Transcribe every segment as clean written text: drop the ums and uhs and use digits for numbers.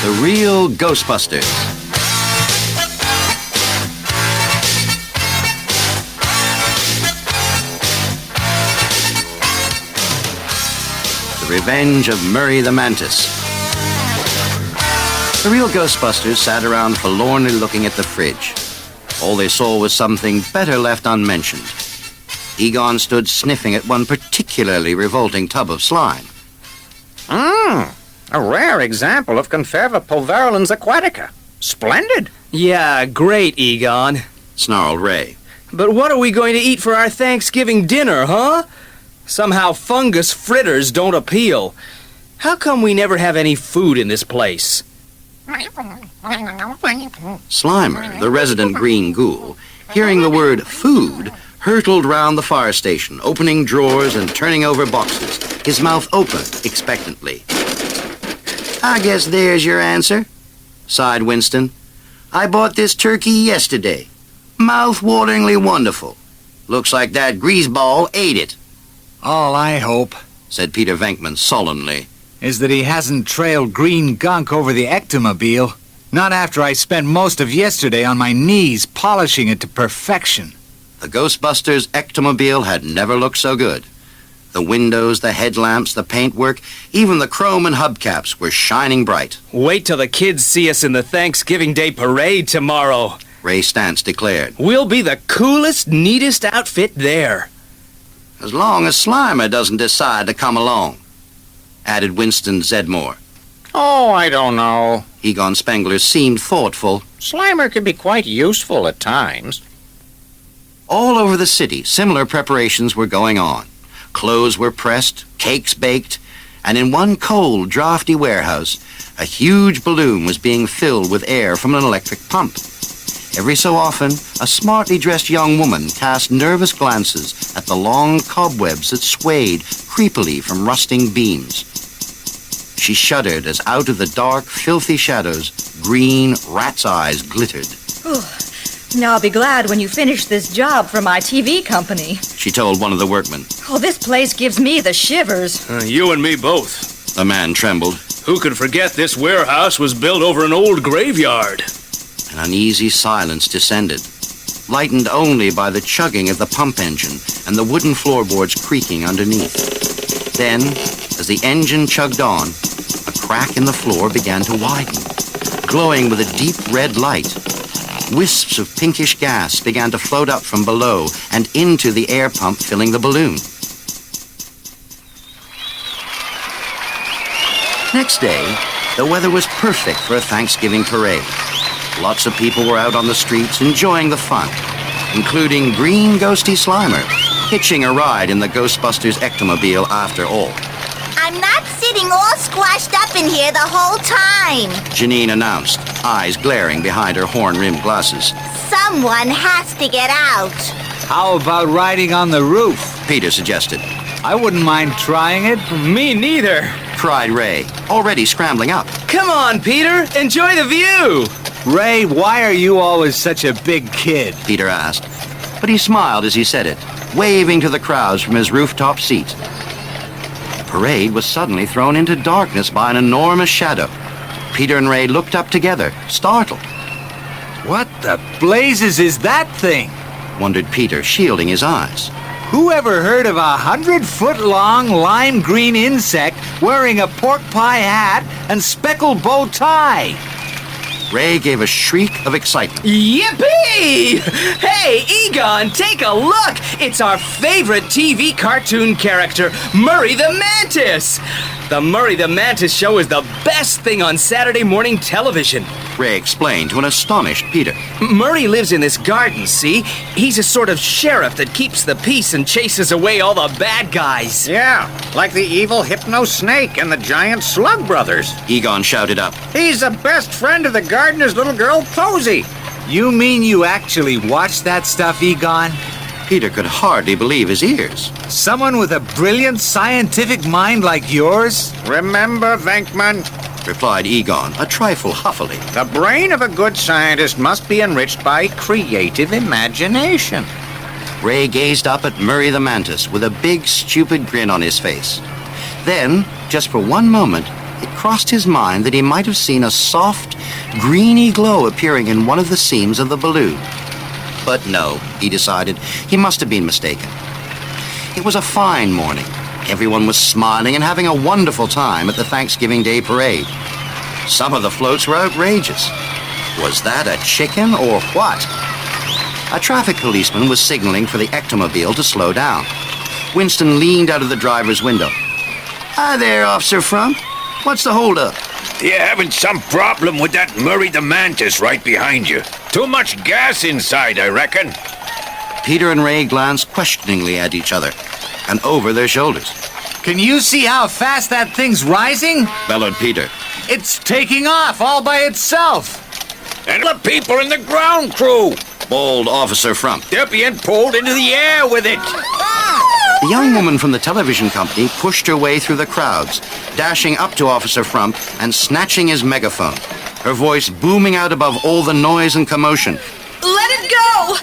The Real GhostBusters. The Revenge of Murray the Mantis. The Real GhostBusters sat around forlornly looking at the fridge. All they saw was something better left unmentioned. Egon stood sniffing at one particularly revolting tub of slime. A rare example of Conferva pulverulens aquatica. Splendid. Yeah, great, Egon. Snarled Ray. But what are we going to eat for our Thanksgiving dinner, huh? Somehow fungus fritters don't appeal. How come we never have any food in this place? Slimer, the resident green ghoul, hearing the word food, hurtled round the fire station, opening drawers and turning over boxes, his mouth open expectantly. I guess there's your answer, sighed Winston. I bought this turkey yesterday. Mouth-wateringly wonderful. Looks like that greaseball ate it. All I hope, said Peter Venkman sullenly, is that he hasn't trailed green gunk over the ectomobile. Not after I spent most of yesterday on my knees polishing it to perfection. The Ghostbusters ectomobile had never looked so good. The windows, the headlamps, the paintwork, even the chrome and hubcaps were shining bright. Wait till the kids see us in the Thanksgiving Day parade tomorrow, Ray Stantz declared. We'll be the coolest, neatest outfit there. As long as Slimer doesn't decide to come along, added Winston Zedmore. Oh, I don't know. Egon Spengler seemed thoughtful. Slimer can be quite useful at times. All over the city, similar preparations were going on. Clothes were pressed, cakes baked, and in one cold, drafty warehouse, a huge balloon was being filled with air from an electric pump. Every so often, a smartly dressed young woman cast nervous glances at the long cobwebs that swayed creepily from rusting beams. She shuddered as out of the dark, filthy shadows, green rat's eyes glittered. Now I'll be glad when you finish this job for my TV company, she told one of the workmen. Oh, this place gives me the shivers. You and me both. The man trembled. Who could forget this warehouse was built over an old graveyard? An uneasy silence descended, lightened only by the chugging of the pump engine and the wooden floorboards creaking underneath. Then, as the engine chugged on, a crack in the floor began to widen, glowing with a deep red light. Wisps of pinkish gas began to float up from below and into the air pump filling the balloon. Next day, the weather was perfect for a Thanksgiving parade. Lots of people were out on the streets enjoying the fun, including green ghosty Slimer, hitching a ride in the Ghostbusters ectomobile after all. I'm not sitting all squashed up in here the whole time, Janine announced, eyes glaring behind her horn-rimmed glasses. Someone has to get out. How about riding on the roof? Peter suggested. I wouldn't mind trying it. Me neither, cried Ray, already scrambling up. Come on, Peter, enjoy the view. Ray, why are you always such a big kid? Peter asked, but he smiled as he said it, waving to the crowds from his rooftop seat. The parade was suddenly thrown into darkness by an enormous shadow. Peter and Ray looked up together, startled. What the blazes is that thing? Wondered Peter, shielding his eyes. Who ever heard of a 100-foot-long lime green insect wearing a pork pie hat and speckled bow tie? Ray gave a shriek of excitement. Yippee! Hey, Egon, take a look! It's our favorite TV cartoon character, Murray the Mantis! The Murray the Mantis show is the best thing on Saturday morning television. Ray explained to an astonished Peter. Murray lives in this garden, see? He's a sort of sheriff that keeps the peace and chases away all the bad guys. Yeah, like the evil Hypno Snake and the giant Slug Brothers. Egon shouted up. He's the best friend of the gardener's little girl, Posy. You mean you actually watch that stuff, Egon? Peter could hardly believe his ears. Someone with a brilliant scientific mind like yours? Remember, Venkman, replied Egon, a trifle huffily. the brain of a good scientist must be enriched by creative imagination. Ray gazed up at Murray the Mantis with a big, stupid grin on his face. Then, just for one moment, it crossed his mind that he might have seen a soft, greeny glow appearing in one of the seams of the balloon. But no, he decided, he must have been mistaken. It was a fine morning. Everyone was smiling and having a wonderful time at the Thanksgiving Day parade. Some of the floats were outrageous. Was that a chicken or what? A traffic policeman was signaling for the ectomobile to slow down. Winston leaned out of the driver's window. Hi there, Officer Frump. What's the holdup? You're having some problem with that Murray the Mantis right behind you. Too much gas inside, I reckon. Peter and Ray glanced questioningly at each other and over their shoulders. Can you see how fast that thing's rising? Bellowed Peter. It's taking off all by itself. And the people in the ground crew. Bawled Officer Frump. They're being pulled into the air with it. The young woman from the television company pushed her way through the crowds, dashing up to Officer Frump and snatching his megaphone, her voice booming out above all the noise and commotion. Let it go!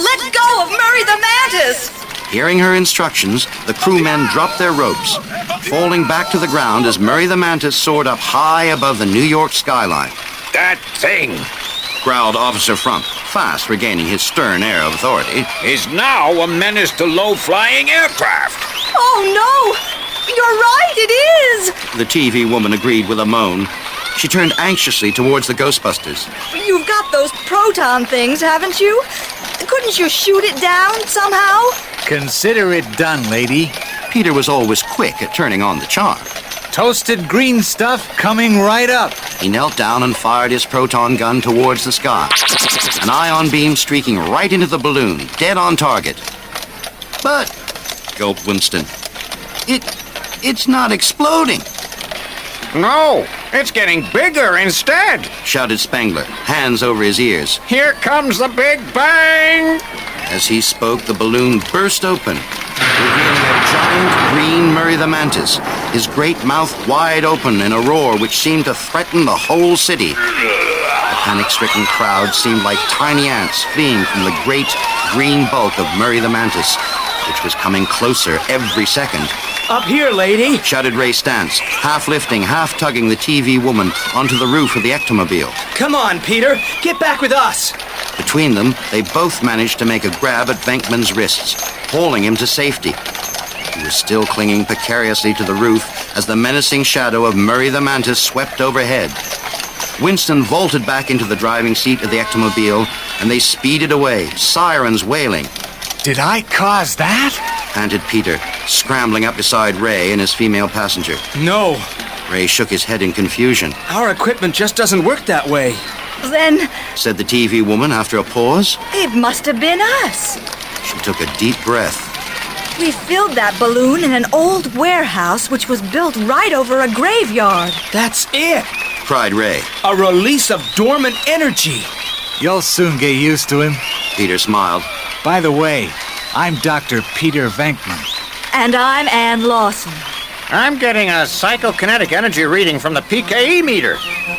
Let go of Murray the Mantis! Hearing her instructions, the crewmen dropped their ropes, falling back to the ground as Murray the Mantis soared up high above the New York skyline. That thing Growled Officer Frump, fast regaining his stern air of authority. is now a menace to low-flying aircraft. Oh, no! You're right, it is! The TV woman agreed with a moan. She turned anxiously towards the Ghostbusters. You've got those proton things, haven't you? Couldn't you shoot it down somehow? Consider it done, lady. Peter was always quick at turning on the charm. Toasted green stuff coming right up. He knelt down and fired his proton gun towards the sky. An ion beam streaking right into the balloon, dead on target. But, gulped Winston, it's not exploding, No, it's getting bigger instead. shouted Spangler, hands over his ears. Here comes the Big Bang! As he spoke, the balloon burst open, revealing a giant green Murray the Mantis, his great mouth wide open in a roar which seemed to threaten the whole city. The panic-stricken crowd seemed like tiny ants fleeing from the great green bulk of Murray the Mantis, which was coming closer every second. Up here, lady. Shouted Ray Stantz, half lifting, half tugging the TV woman onto the roof of the ectomobile. Come on, Peter. Get back with us. Between them, they both managed to make a grab at Venkman's wrists, hauling him to safety. He was still clinging precariously to the roof as the menacing shadow of Murray the Mantis swept overhead. Winston vaulted back into the driving seat of the ectomobile, and they speeded away, sirens wailing. Did I cause that? Panted Peter, scrambling up beside Ray and his female passenger. No, Ray shook his head in confusion. our equipment just doesn't work that way. Then Said the TV woman after a pause. it must have been us. She took a deep breath. We filled that balloon in an old warehouse which was built right over a graveyard. That's it. Cried Ray. A release of dormant energy. You'll soon get used to him. Peter smiled. By the way, I'm Dr. Peter Venkman. And I'm Ann Lawson. I'm getting a psychokinetic energy reading from the PKE meter.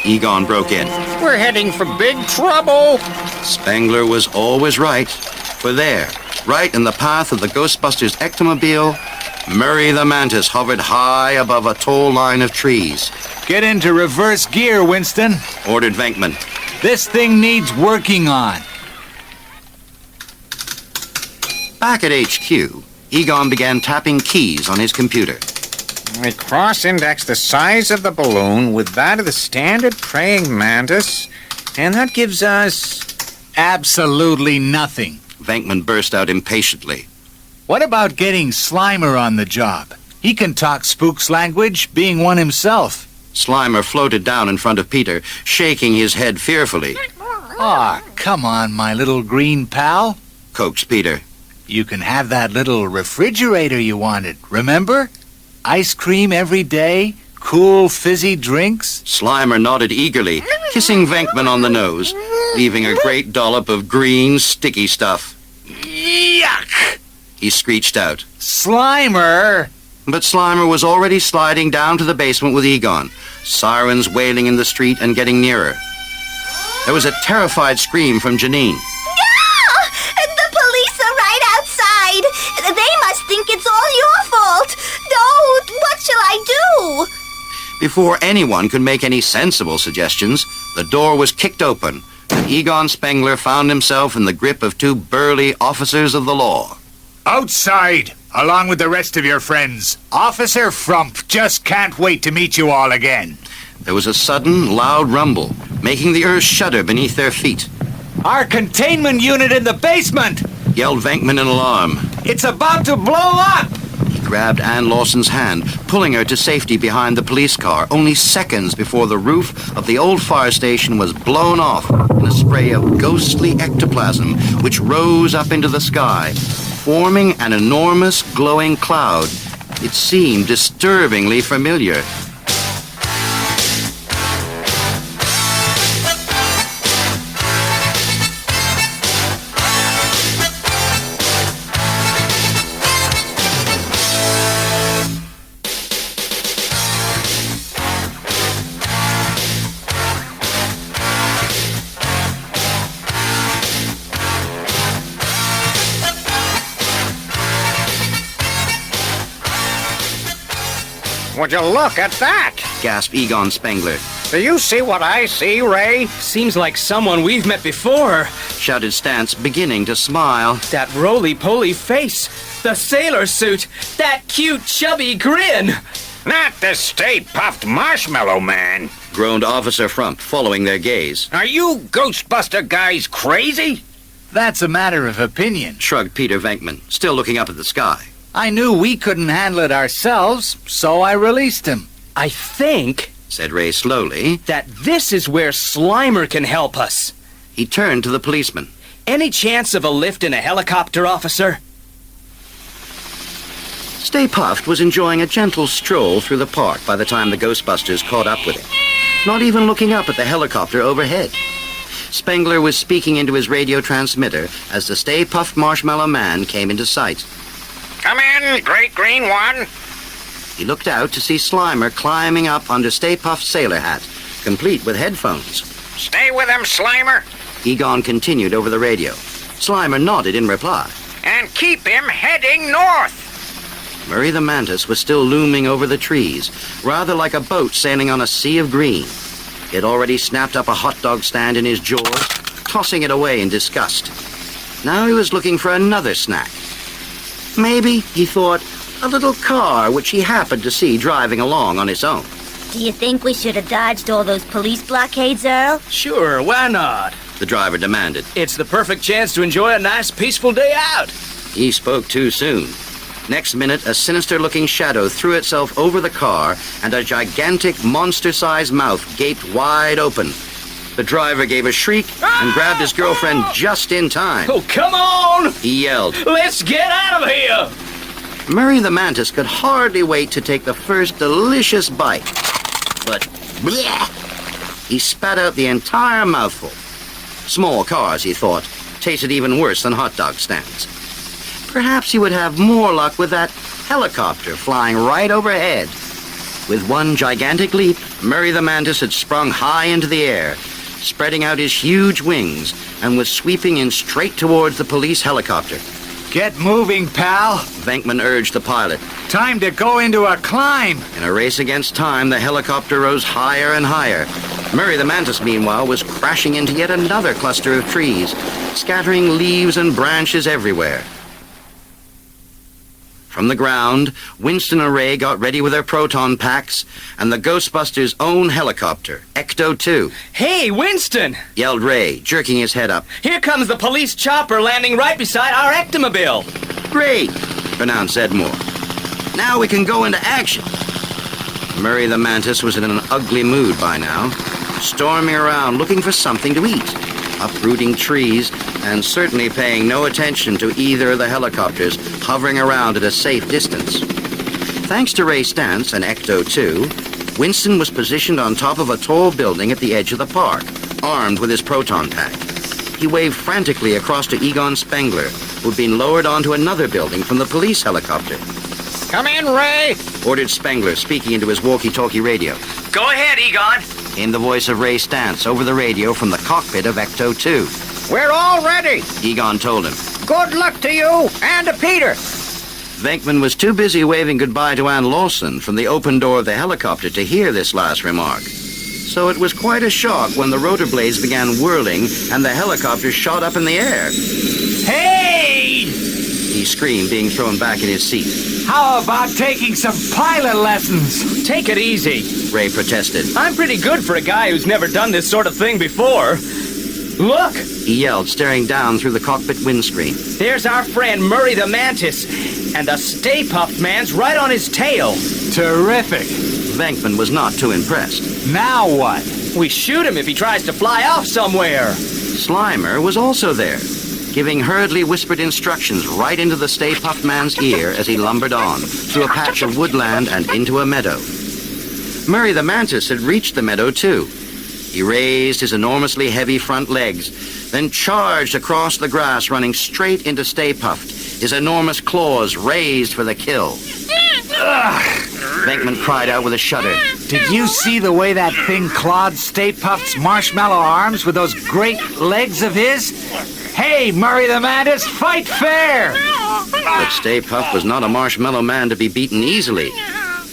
Egon broke in. We're heading for big trouble. Spangler was always right. For there, right in the path of the Ghostbusters ectomobile, Murray the Mantis hovered high above a tall line of trees. Get into reverse gear, Winston. Ordered Venkman. This thing needs working on. Back at HQ, Egon began tapping keys on his computer. We cross-index the size of the balloon with that of the standard praying mantis, and that gives us... Absolutely nothing. Venkman burst out impatiently. What about getting Slimer on the job? He can talk Spook's language, being one himself. Slimer floated down in front of Peter, shaking his head fearfully. Aw, come on, my little green pal. Coaxed Peter. You can have that little refrigerator you wanted, remember? Ice cream every day, cool fizzy drinks. Slimer nodded eagerly, kissing Venkman on the nose, leaving a great dollop of green, sticky stuff. Yuck! He screeched out. Slimer! But Slimer was already sliding down to the basement with Egon, sirens wailing in the street and getting nearer. There was a terrified scream from Janine. Ah! The police are right outside. They must think it's all your fault. No, what shall I do? Before anyone could make any sensible suggestions, the door was kicked open, and Egon Spengler found himself in the grip of two burly officers of the law. Outside, along with the rest of your friends. Officer Frump just can't wait to meet you all again. There was a sudden, loud rumble, making the earth shudder beneath their feet. Our containment unit in the basement! Yelled Venkman in alarm. It's about to blow up! He grabbed Ann Lawson's hand, pulling her to safety behind the police car, only seconds before the roof of the old fire station was blown off in a spray of ghostly ectoplasm which rose up into the sky, forming an enormous glowing cloud. It seemed disturbingly familiar. Would you look at that? Gasped Egon Spengler. Do you see what I see, Ray? Seems like someone we've met before. Shouted Stantz, beginning to smile. That roly-poly face, the sailor suit, that cute chubby grin. Not the Stay Puft Marshmallow Man. Groaned Officer Frump, following their gaze. Are you Ghostbuster guys crazy? That's a matter of opinion. Shrugged Peter Venkman, still looking up at the sky. I knew we couldn't handle it ourselves, so I released him. I think, said Ray slowly. that this is where Slimer can help us. He turned to the policeman. Any chance of a lift in a helicopter, officer? Stay Puft was enjoying a gentle stroll through the park by the time the Ghostbusters caught up with him, not even looking up at the helicopter overhead. Spengler was speaking into his radio transmitter as the Stay Puft Marshmallow Man came into sight. Come in, Great Green One. He looked out to see Slimer climbing up under Stay Puft's sailor hat, complete with headphones. Stay with him, Slimer, Egon continued over the radio. Slimer nodded in reply. and keep him heading north. Murray the Mantis was still looming over the trees, rather like a boat sailing on a sea of green. He had already snapped up a hot dog stand in his jaws, tossing it away in disgust. Now he was looking for another snack. Maybe, he thought, a little car which he happened to see driving along on its own. Do you think we should have dodged all those police blockades, Earl? Sure, why not? The driver demanded. It's the perfect chance to enjoy a nice, peaceful day out. He spoke too soon. Next minute, a sinister-looking shadow threw itself over the car, and a gigantic, monster-sized mouth gaped wide open. The driver gave a shriek and grabbed his girlfriend just in time. Oh, come on! He yelled. Let's get out of here! Murray the Mantis could hardly wait to take the first delicious bite. But, bleh, he spat out the entire mouthful. Small cars, he thought, tasted even worse than hot dog stands. Perhaps he would have more luck with that helicopter flying right overhead. With one gigantic leap, Murray the Mantis had sprung high into the air, spreading out his huge wings, and was sweeping in straight towards the police helicopter. Get moving, pal. Venkman urged the pilot. Time to go into a climb. In a race against time, the helicopter rose higher and higher. Murray the Mantis, meanwhile, was crashing into yet another cluster of trees, scattering leaves and branches everywhere. From the ground, Winston and Ray got ready with their proton packs, and the Ghostbusters' own helicopter, Ecto-2. Hey, Winston! Yelled Ray, jerking his head up. Here comes the police chopper landing right beside our ectomobile. Great, pronounced Edmore. Now we can go into action. Murray the Mantis was in an ugly mood by now, storming around looking for something to eat, uprooting trees, and certainly paying no attention to either of the helicopters hovering around at a safe distance. Thanks to Ray Stantz and Ecto-2, Winston was positioned on top of a tall building at the edge of the park, armed with his proton pack. He waved frantically across to Egon Spengler, who'd been lowered onto another building from the police helicopter. Come in, Ray. Ordered Spengler, speaking into his walkie-talkie radio. Go ahead, Egon. Came the voice of Ray Stantz over the radio from the cockpit of Ecto-2. We're all ready. Egon told him. Good luck to you and to Peter. Venkman was too busy waving goodbye to Ann Lawson from the open door of the helicopter to hear this last remark. So it was quite a shock when the rotor blades began whirling and the helicopter shot up in the air. Hey! He screamed, being thrown back in his seat. How about taking some pilot lessons? Take it easy. Ray protested. I'm pretty good for a guy who's never done this sort of thing before. Look! He yelled, staring down through the cockpit windscreen. There's our friend Murray the Mantis, and the Stay Puft Man's right on his tail. Terrific. Venkman was not too impressed. Now what? We shoot him if he tries to fly off somewhere. Slimer was also there, giving hurriedly whispered instructions right into the Stay Puft Man's ear as he lumbered on, through a patch of woodland and into a meadow. Murray the Mantis had reached the meadow, too. He raised his enormously heavy front legs, then charged across the grass, running straight into Stay Puft, his enormous claws raised for the kill. Venkman cried out with a shudder. Did you see the way that thing clawed Stay Puft's marshmallow arms with those great legs of his? Hey, Murray the Mantis, fight fair! But Stay Puft was not a marshmallow man to be beaten easily.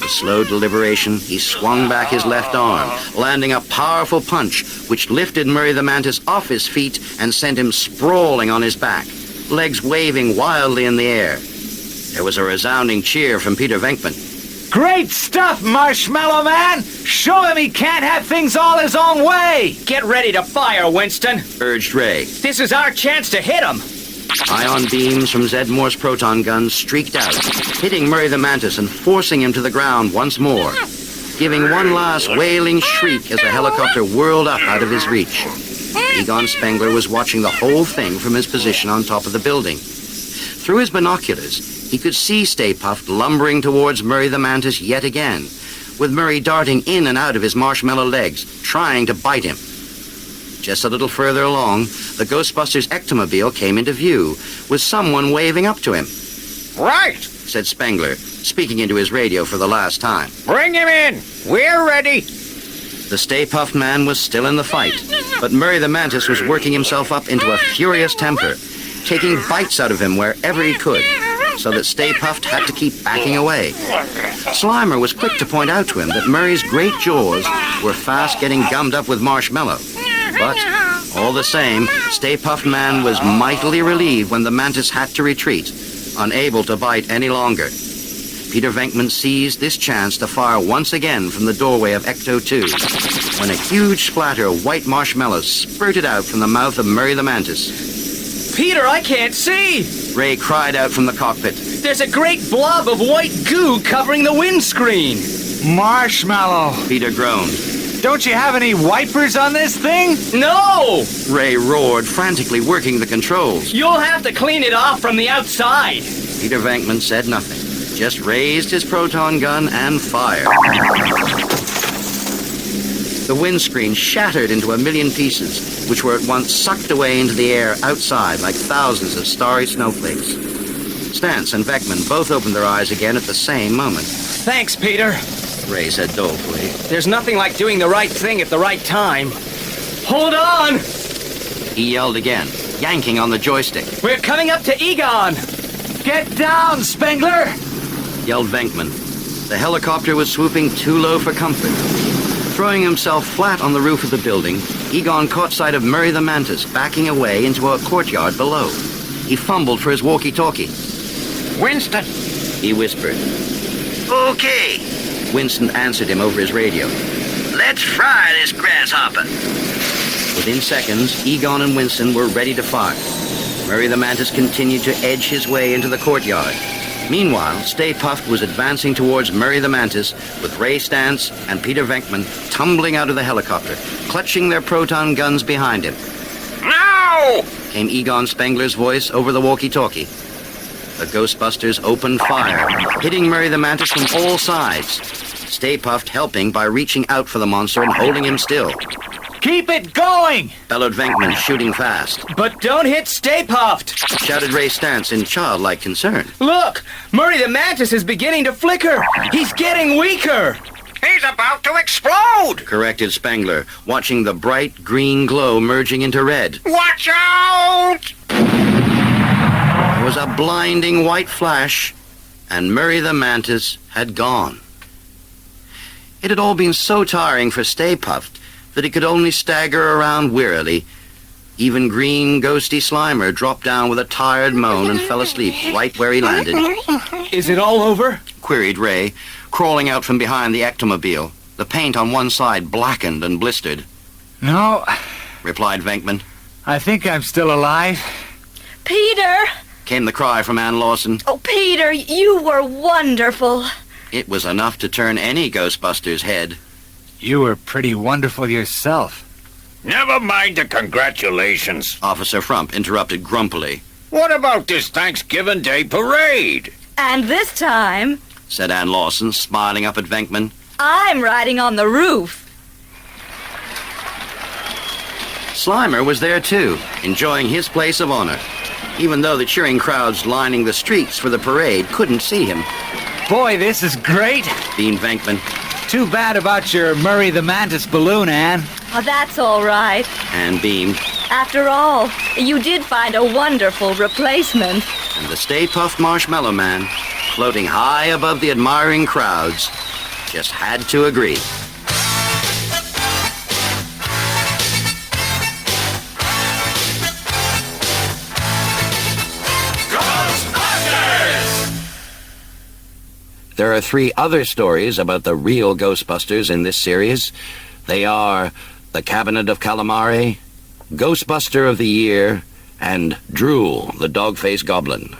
With slow deliberation, he swung back his left arm, landing a powerful punch which lifted Murray the Mantis off his feet and sent him sprawling on his back, legs waving wildly in the air. There was a resounding cheer from Peter Venkman. Great stuff, Marshmallow Man! Show him he can't have things all his own way! Get ready to fire, Winston. Urged Ray. This is our chance to hit him. Ion beams from Zedmore's proton gun streaked out, hitting Murray the Mantis and forcing him to the ground once more, giving one last wailing shriek as the helicopter whirled up out of his reach. Egon Spengler was watching the whole thing from his position on top of the building. Through his binoculars, he could see Stay Puft lumbering towards Murray the Mantis yet again, with Murray darting in and out of his marshmallow legs, trying to bite him. Just a little further along, the Ghostbusters ectomobile came into view, with someone waving up to him. Right! Said Spengler, speaking into his radio for the last time. Bring him in! We're ready! The Stay Puft Man was still in the fight, but Murray the Mantis was working himself up into a furious temper, taking bites out of him wherever he could, so that Stay Puft had to keep backing away. Slimer was quick to point out to him that Murray's great jaws were fast getting gummed up with marshmallow. But, all the same, Stay Puft Man was mightily relieved when the Mantis had to retreat, unable to bite any longer. Peter Venkman seized this chance to fire once again from the doorway of Ecto-2, when a huge splatter of white marshmallows spurted out from the mouth of Murray the Mantis. Peter, I can't see! Ray cried out from the cockpit. There's a great blob of white goo covering the windscreen. Marshmallow! Peter groaned. Don't you have any wipers on this thing? No! Ray roared, frantically working the controls. You'll have to clean it off from the outside. Peter Venkman said nothing, just raised his proton gun and fired. The windscreen shattered into a million pieces, which were at once sucked away into the air outside like thousands of starry snowflakes. Stantz and Venkman both opened their eyes again at the same moment. Thanks, Peter. Ray said dolefully. There's nothing like doing the right thing at the right time. Hold on! He yelled again, yanking on the joystick. We're coming up to Egon! Get down, Spengler! Yelled Venkman. The helicopter was swooping too low for comfort. Throwing himself flat on the roof of the building, Egon caught sight of Murray the Mantis backing away into a courtyard below. He fumbled for his walkie-talkie. Winston! He whispered. Okay. Winston answered him over his radio. Let's fry this grasshopper. Within seconds, Egon and Winston were ready to fire. Murray the Mantis continued to edge his way into the courtyard. Meanwhile, Stay Puft was advancing towards Murray the Mantis with Ray Stantz and Peter Venkman tumbling out of the helicopter, clutching their proton guns behind him. Now! Came Egon Spengler's voice over the walkie-talkie. The Ghostbusters opened fire, hitting Murray the Mantis from all sides. Stay Puft helping by reaching out for the monster and holding him still. Keep it going! Bellowed Venkman, shooting fast. But don't hit Stay Puft! Shouted Ray Stantz in childlike concern. Look! Murray the Mantis is beginning to flicker! He's getting weaker! He's about to explode! Corrected Spengler, watching the bright green glow merging into red. Watch out! There was a blinding white flash, and Murray the Mantis had gone. It had all been so tiring for Stay Puft that he could only stagger around wearily. Even green, ghosty Slimer dropped down with a tired moan and fell asleep right where he landed. Is it all over? Queried Ray, crawling out from behind the ectomobile, the paint on one side blackened and blistered. No, Replied Venkman. I think I'm still alive. Peter! Came the cry from Ann Lawson. Oh, Peter, you were wonderful. It was enough to turn any Ghostbuster's head. You were pretty wonderful yourself. Never mind the congratulations. Officer Frump interrupted grumpily. What about this Thanksgiving Day parade? And this time, Said Ann Lawson, smiling up at Venkman. I'm riding on the roof. Slimer was there too, enjoying his place of honor, even though the cheering crowds lining the streets for the parade couldn't see him. Boy, this is great. Beamed Venkman. Too bad about your Murray the Mantis balloon, Anne. Oh, that's all right. Ann beamed, After all, you did find a wonderful replacement. and the Stay Puft Marshmallow Man, floating high above the admiring crowds, just had to agree. There are 3 other stories about the real Ghostbusters in this series. They are The Cabinet of Calamari, Ghostbuster of the Year, and Drool, the Dog-Faced Goblin.